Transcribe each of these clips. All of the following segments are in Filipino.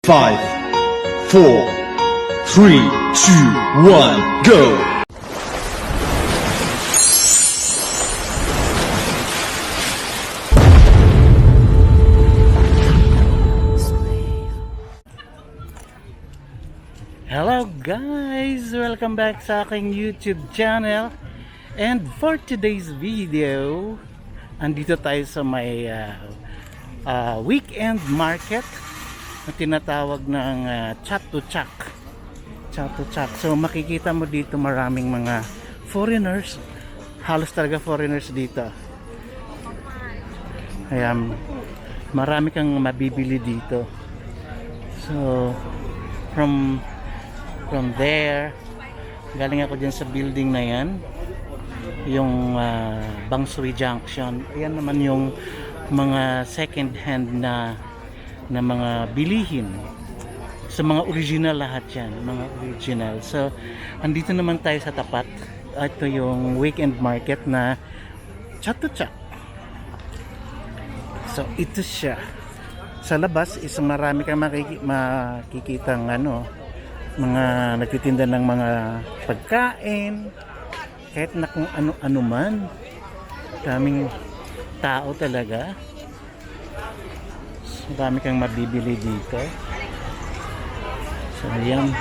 5, 4, 3, 2, 1, go! Hello guys! Welcome back sa aking YouTube channel. And for today's video, andito tayo sa may weekend market na tinatawag ng Chatuchak. So makikita mo dito maraming mga foreigners. Halos talaga foreigners dito. Kaya marami kang mabibili dito. So from there, galing ako dyan sa building na yan, yung Bangsuri Junction. Ayan naman yung mga second hand na mga bilihin. So mga original lahat yan, mga original. So andito naman tayo sa tapat. Ito yung weekend market na Chatuchak. So ito siya. Sa labas is marami kang makikitang mga nagtitinda ng mga pagkain, kahit na kung ano man. Daming tao talaga. Dami kang mabibili dito. So ayan,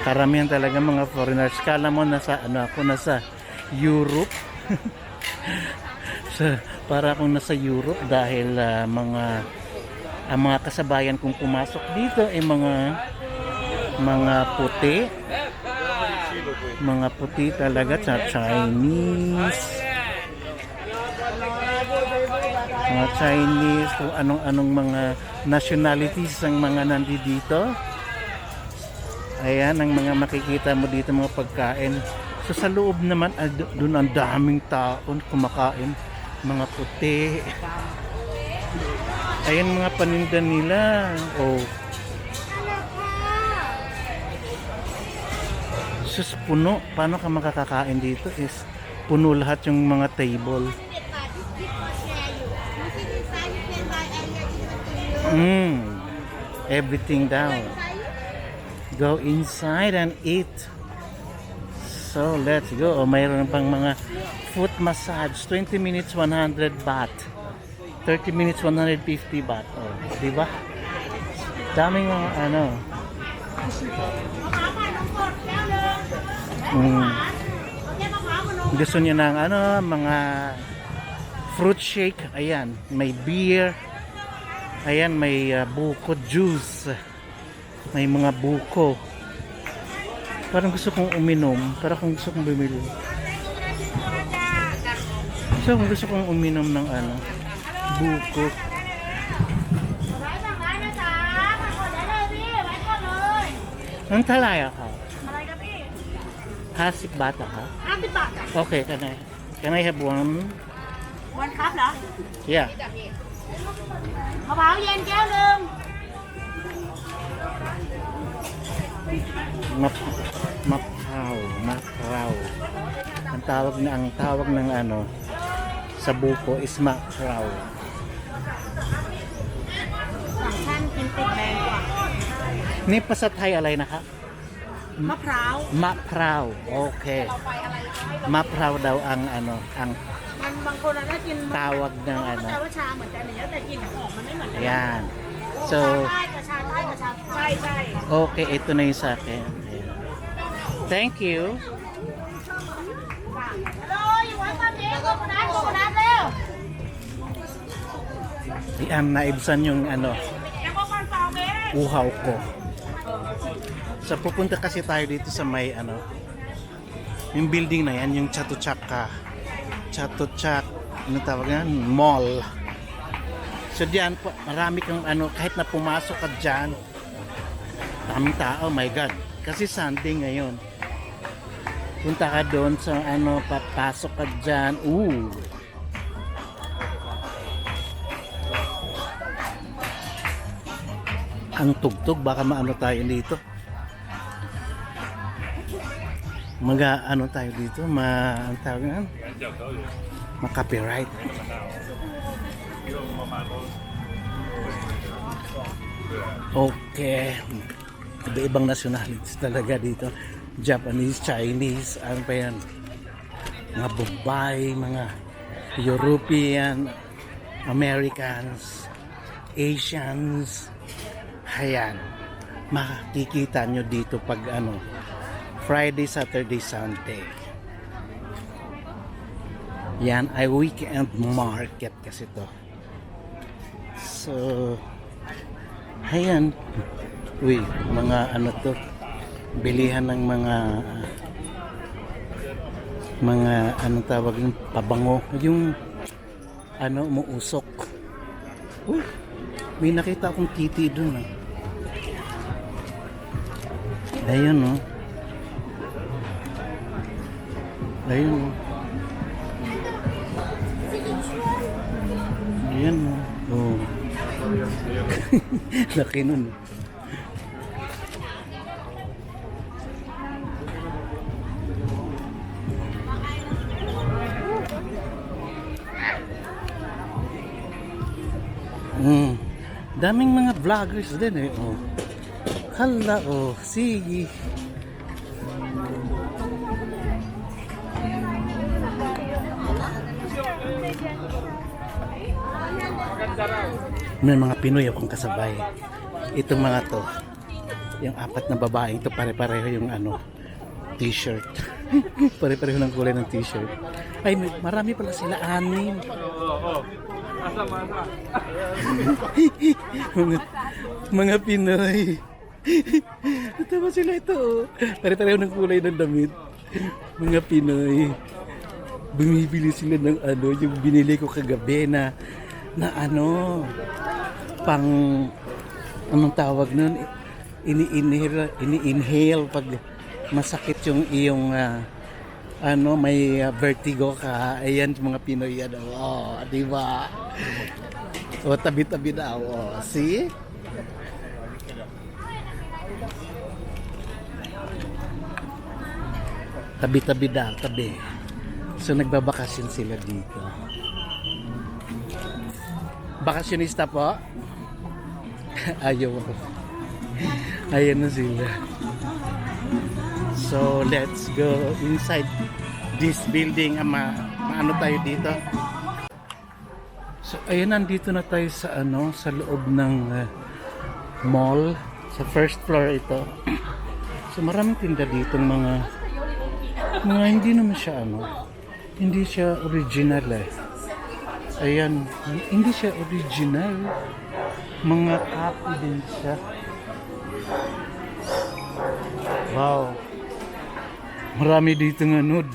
karamihan talaga mga foreigners. Kala mo nasa nasa Europe. So para akong nasa Europe dahil ang mga kasabayan kong pumasok dito ay mga puti talaga, sa Chinese, kung anong mga nationalities ang mga nandito. Ayan ang mga makikita mo dito, mga pagkain. So sa loob naman, doon ang daming tao kumakain, mga puti. Ayan mga paninda nila. Sus, puno. Paano ka makakakain dito? Is puno lahat yung mga table. Everything down. Go inside and eat. So let's go. Mayroon pang mga foot massage. 20 minutes 100 baht. 30 minutes 150 baht. Di ba? Daming mga gusto niya ng mga fruit shake. Ayan, may beer. Ayan, may buko juice. May mga buko. Parang gusto kong uminom. Parang gusto kong bumili. So, kung gusto kong uminom ng buko. Ang talaya ka? 50 bata ka? 50 บาท Okay, can I have one? วันครับเหรอ Yeah. มะพร้าวเย็นแก้วหนึ่ง Mapraw. Ang tawag ng sa buko is mapraw. ฝั่งท่านกินติดแรงกว่า นี่ภาษาไทยอะไรนะคะ มะพร้าว Mapraw. Okay. Mapraw daw ang ang มันบางคนน่ะกิน tawag ng เข้าใจว่าชาเหมือนกันอย่างเงี้ยแต่กลิ่นของมันไม่เหมือนกั Yan. ชา So, ใต้กับชาใต้กับชาใช่ใช่ okay, ito na yung sa akin. Ayan. Thank you. ฮัลโหลอยู่วัดความเด็กโกโกนัทเร็ว Naibsan yung ยังบอกวันฟาวเม uhaw ko. So pupunta kasi tayo dito sa may yung building na yan, yung Chatuchak tawag yan? Mall. So diyan po, marami kang kahit na pumasok ka diyan, daming tao, my god. Kasi Sunday ngayon. Punta ka doon sa papasok ka diyan. Ang tugtog, baka maano tayo dito. Tayo dito, ang tawag yan? Ma-copyright. Okay. Iba-ibang nationalities talaga dito. Japanese, Chinese, ano pa yan? Mga Bombay, mga European, Americans, Asians. Ayan. Makikita nyo dito pag ano, Friday, Saturday, Sunday. Yan ay weekend market kasi to. So, ayan. Uy, mga ano to, bilihan ng mga anong tawag yung pabango, yung ano, umuusok. Uy, may nakita akong kitty dun ah. Ayun oh. Ayun oh. Ayan oh. Oh. Laki nun. Daming mga vloggers din eh. Oh. Hala oh, sige. May mga Pinoy akong kasabay. Itong mga to, yung apat na babae, ito pare-pareho yung ano, t-shirt. Pare-pareho ng kulay ng t-shirt. Ay, marami pala sila, 6. mga Pinoy. Tama sila ito. Oh. Pare-pareho ng kulay ng damit. Mga Pinoy. Bumibili sila ng ano, yung binili ko kagabi na ano, pang anong tawag nun, ini-inhale pag masakit yung iyong ano, may vertigo ka. Ayan mga Pinoy yan. Oh, di ba? O, tabi-tabi daw. Oh, see? Tabi-tabi daw, tabi. So, nagbabakasyon sila dito. Bakasyonista po? Ayaw. Ayan na sila. So, let's go inside this building. Maano tayo dito? So, ayan, nandito na tayo sa ano, sa loob ng mall. Sa first floor ito. So, maraming tinda dito mga hindi naman siya ano, hindi siya original eh. Ayan, hindi siya original. Mga copy din siya. Wow. Marami dito ng ano,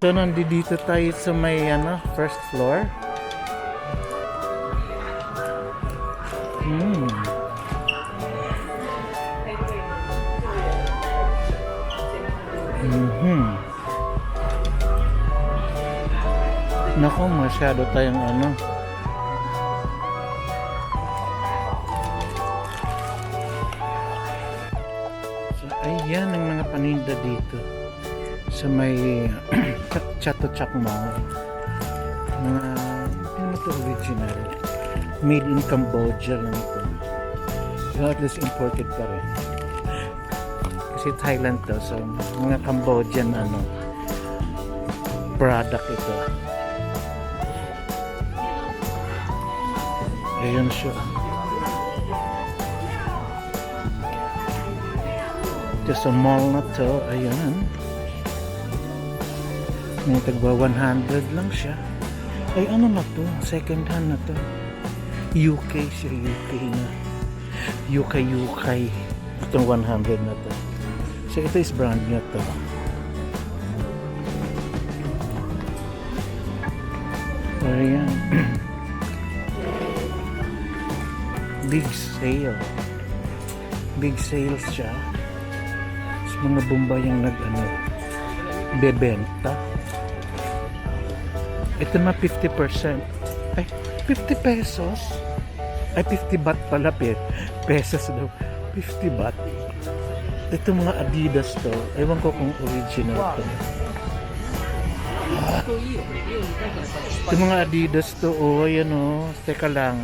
So, nandito tayo sa may first floor. Nako, masyado tayong So, ayan ang mga paninda dito sa may Chatuchak Mall. Mga, ano to original? Made in Cambodia lang ito. So, at least imported pa rin. Kasi Thailand to, so mga Cambodian product ito. Ayan siya. Ito sa mall na to, ayan. May tagba 100 lang siya. Ay, ano na to? Second hand na to. UK siya, UK na. UK. Itong 100 na to. So, ito is brand new to. Ayan. Big sale. Big sales siya. So, mga Bombay yung bebenta. Ito na 50%. Ay, 50 pesos? Ay, 50 baht pala. Pesos daw. 50 baht. Ito mga Adidas to. Ewan ko kung original to. Ito mga Adidas to. Oh, ayan oh. Teka lang.